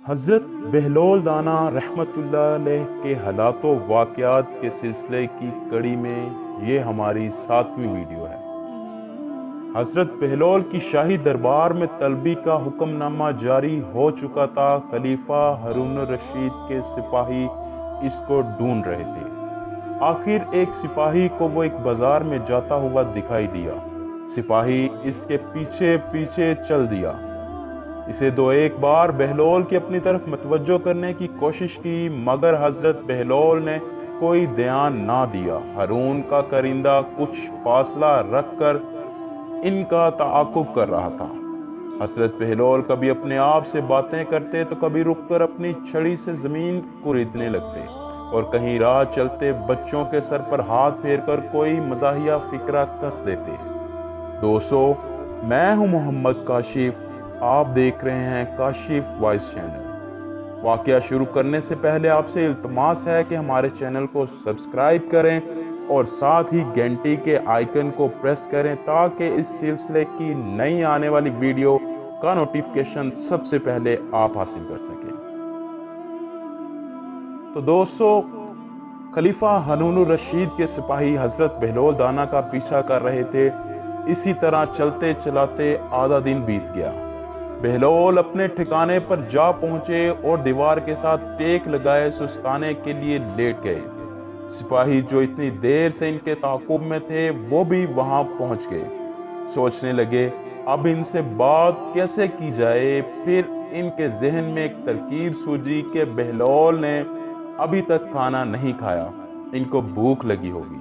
حضرت بہلول دانا رحمت اللہ علیہ کے حالات و واقعات کے سلسلے کی کڑی میں یہ ہماری 7ویں ویڈیو ہے۔ حضرت بہلول کی شاہی دربار میں طلبی کا حکم نامہ جاری ہو چکا تھا۔ خلیفہ ہارون الرشید کے سپاہی اس کو ڈھونڈ رہے تھے۔ آخر ایک سپاہی کو وہ ایک بازار میں جاتا ہوا دکھائی دیا۔ سپاہی اس کے پیچھے پیچھے چل دیا۔ اسے دو ایک بار بہلول کی اپنی طرف متوجہ کرنے کی کوشش کی، مگر حضرت بہلول نے کوئی دھیان نہ دیا۔ ہارون کا کرندہ کچھ فاصلہ رکھ کر ان کا تعاقب کر رہا تھا۔ حضرت بہلول کبھی اپنے آپ سے باتیں کرتے تو کبھی رک کر اپنی چھڑی سے زمین کو ریتنے لگتے، اور کہیں راہ چلتے بچوں کے سر پر ہاتھ پھیر کر کوئی مزاحیہ فکرہ کس دیتے۔ دوستو، میں ہوں محمد کاشف، آپ دیکھ رہے ہیں کاشف وائس چینل۔ واقعہ شروع کرنے سے پہلے آپ سے التماس ہے کہ ہمارے چینل کو سبسکرائب کریں اور ساتھ ہی گھنٹی کے آئیکن کو پریس کریں تاکہ اس سلسلے کی نئی آنے والی ویڈیو کا نوٹیفیکیشن سب سے پہلے آپ حاصل کر سکیں۔ تو دوستو، خلیفہ ہارون الرشید کے سپاہی حضرت بہلول دانا کا پیچھا کر رہے تھے۔ اسی طرح چلتے چلاتے آدھا دن بیت گیا۔ بہلول اپنے ٹھکانے پر جا پہنچے اور دیوار کے ساتھ ٹیک لگائے سستانے کے لیے لیٹ گئے۔ سپاہی جو اتنی دیر سے ان کے تعاقب میں تھے وہ بھی وہاں پہنچ گئے۔ سوچنے لگے اب ان سے بات کیسے کی جائے۔ پھر ان کے ذہن میں ایک ترکیب سوجی کہ بہلول نے ابھی تک کھانا نہیں کھایا، ان کو بھوک لگی ہوگی،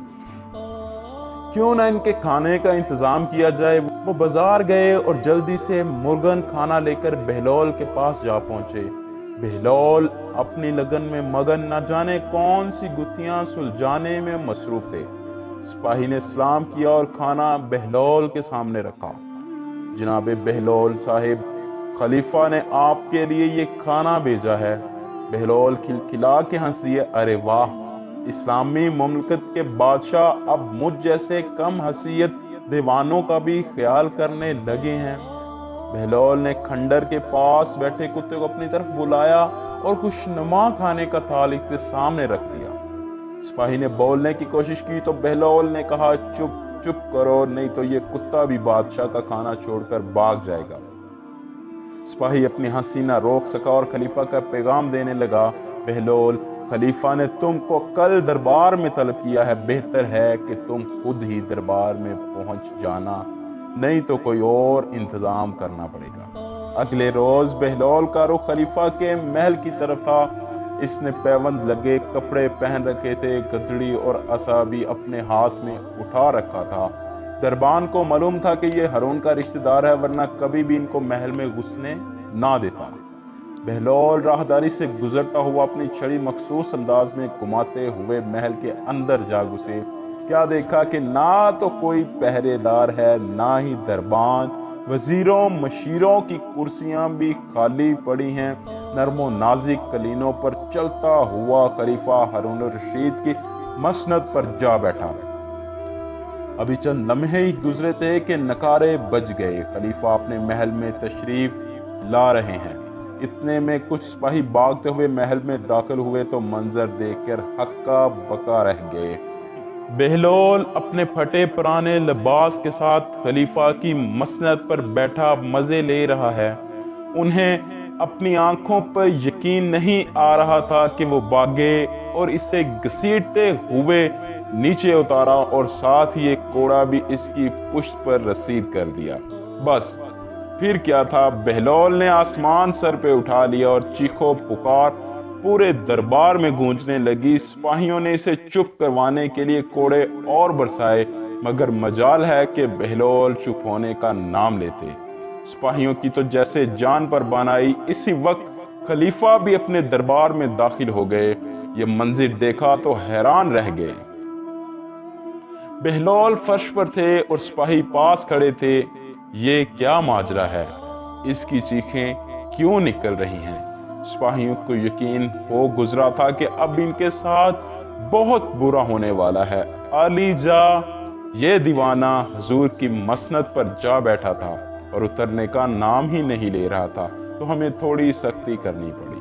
کیوں نہ ان کے کھانے کا انتظام کیا جائے۔ وہ بازار گئے اور جلدی سے مرغن کھانا لے کر بہلول کے پاس جا پہنچے۔ بہلول اپنی لگن میں مگن، نہ جانے کون سی گتھیاں سلجھانے میں مصروف تھے۔ سپاہی نے سلام کیا اور کھانا بہلول کے سامنے رکھا۔ جناب بہلول صاحب، خلیفہ نے آپ کے لیے یہ کھانا بھیجا ہے۔ بہلول کھلکھلا کے ہنس دیے، ارے واہ، اسلامی مملکت کے بادشاہ اب مجھ جیسے کم حیثیت دیوانوں کا بھی خیال کرنے لگے ہیں۔ بہلول نے کھنڈر کے پاس بیٹھے کتے کو اپنی طرف بلایا اور خوشنما کھانے کا تھال اس کے سامنے رکھ دیا۔ سپاہی نے بولنے کی کوشش کی تو بہلول نے کہا، چپ چپ کرو، نہیں تو یہ کتا بھی بادشاہ کا کھانا چھوڑ کر بھاگ جائے گا۔ سپاہی اپنی ہنسی نہ روک سکا اور خلیفہ کا پیغام دینے لگا، بہلول، خلیفہ نے تم کو کل دربار میں طلب کیا ہے، بہتر ہے کہ تم خود ہی دربار میں پہنچ جانا، نہیں تو کوئی اور انتظام کرنا پڑے گا۔ اگلے روز بہلول کا رخ خلیفہ کے محل کی طرف تھا۔ اس نے پیوند لگے کپڑے پہن رکھے تھے، گدڑی اور عصا بھی اپنے ہاتھ میں اٹھا رکھا تھا۔ دربان کو معلوم تھا کہ یہ ہارون کا رشتہ دار ہے، ورنہ کبھی بھی ان کو محل میں گھسنے نہ دیتا۔ بہلول راہداری سے گزرتا ہوا اپنی چھڑی مخصوص انداز میں گھماتے ہوئے محل کے اندر جا گھسے۔ کیا دیکھا کہ نہ تو کوئی پہرے دار ہے، نہ ہی دربان، وزیروں مشیروں کی کرسیاں بھی خالی پڑی ہیں۔ نرم و نازک قلینوں پر چلتا ہوا خلیفہ ہارون الرشید کی مسند پر جا بیٹھا۔ ابھی چند لمحے ہی گزرے تھے کہ نکارے بج گئے، خلیفہ اپنے محل میں تشریف لا رہے ہیں۔ اتنے میں کچھ سپاہی بھاگتے ہوئے محل میں داخل ہوئے تو منظر دیکھ کر ہکا بکا رہ گئے۔ بہلول اپنے پھٹے پرانے لباس کے ساتھ خلیفہ کی مسند پر بیٹھا مزے لے رہا ہے۔ انہیں اپنی آنکھوں پر یقین نہیں آ رہا تھا کہ وہ بھاگے اور اسے گھسیٹتے ہوئے نیچے اتارا اور ساتھ ہی ایک کوڑا بھی اس کی پشت پر رسید کر دیا۔ بس پھر کیا تھا، بہلول نے آسمان سر پہ اٹھا لیا اور چیخو پکار پورے دربار میں گونجنے لگی۔ سپاہیوں نے اسے چپ کروانے کے لیے کوڑے اور برسائے، مگر مجال ہے کہ بہلول چپ ہونے کا نام لیتے۔ سپاہیوں کی تو جیسے جان پر بان آئی۔ اسی وقت خلیفہ بھی اپنے دربار میں داخل ہو گئے۔ یہ منظر دیکھا تو حیران رہ گئے۔ بہلول فرش پر تھے اور سپاہی پاس کھڑے تھے۔ یہ کیا ماجرا ہے؟ اس کی چیخیں کیوں نکل رہی ہیں؟ سپاہیوں کو یقین ہو گزرا تھا کہ اب ان کے ساتھ بہت برا ہونے والا ہے۔ علی جا، یہ دیوانہ حضور کی مسند پر جا بیٹھا تھا اور اترنے کا نام ہی نہیں لے رہا تھا، تو ہمیں تھوڑی سختی کرنی پڑی۔